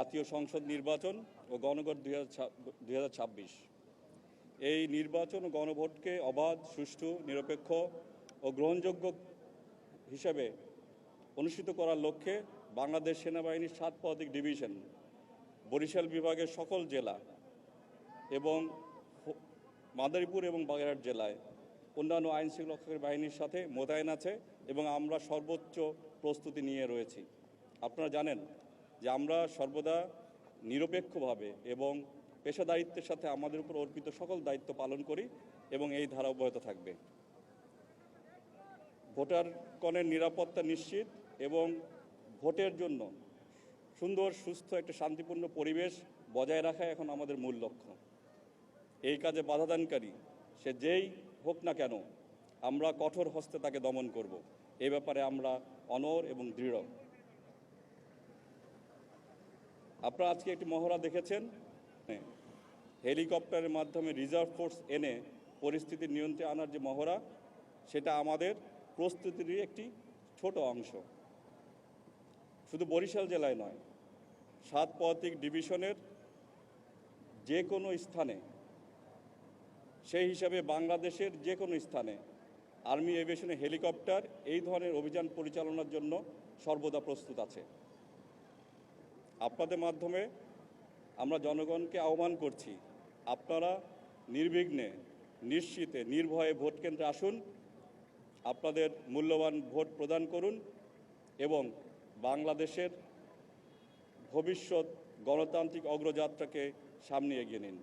জাতীয় সংসদ নির্বাচন ও গণভোট 2026। এই নির্বাচন ও গণভোটকে অবাধ, সুষ্ঠু, নিরপেক্ষ ও গ্রহণযোগ্য হিসেবে অনুষ্ঠিত করার লক্ষ্যে বাংলাদেশ সেনাবাহিনীর 7 পদাতিক ডিভিশন, বরিশাল বিভাগের সকল জেলা এবং মাদারীপুর এবং বাগেরহাট জেলায় অন্যান্য আইনশৃঙ্খলা বাহিনীর সাথে মোতায়েন আছে এবং আমরা সর্বোচ্চ প্রস্তুতি নিয়ে রয়েছি। আপনারা জানেন যে আমরা সর্বদা নিরপেক্ষভাবে এবং পেশাদারিত্বের সাথে আমাদের উপর অর্পিত সকল দায়িত্ব পালন করি এবং এই ধারা অব্যাহত থাকবে। ভোটারগণের নিরাপত্তা নিশ্চিত এবং ভোটের জন্য সুন্দর, সুস্থ একটা শান্তিপূর্ণ পরিবেশ বজায় রাখা এখন আমাদের মূল লক্ষ্য। এই কাজে বাধাদানকারী সে যেই হোক না কেন, আমরা কঠোর হস্তে তাকে দমন করব। এই ব্যাপারে আমরা অনড় এবং দৃঢ়। আপনারা আজকে একটি মহড়া দেখেছেন। হেলিকপ্টারের মাধ্যমে রিজার্ভ ফোর্স এনে পরিস্থিতি নিয়ন্ত্রণে আনার যে মহড়া, সেটা আমাদের প্রস্তুতির একটি ছোট অংশ। শুধু বরিশাল জেলায় নয়, 7 পদাতিক ডিভিশনের যে কোনো স্থানে, সেই হিসাবে বাংলাদেশের যে কোনো স্থানে আর্মি এভিয়েশনের হেলিকপ্টার এই ধরনের অভিযান পরিচালনার জন্য সর্বদা প্রস্তুত আছে। আপনাদের মাধ্যমে আমরা জনগণকে আহ্বান করছি, আপনারা নির্বিঘ্নে, নিশ্চিতে, নির্ভয়ে ভোট কেন্দ্রে আসুন, আপনাদের মূল্যবান ভোট প্রদান করুন এবং বাংলাদেশের ভবিষ্যৎ গণতান্ত্রিক অগ্রযাত্রাকে সামনে এগিয়ে নিন।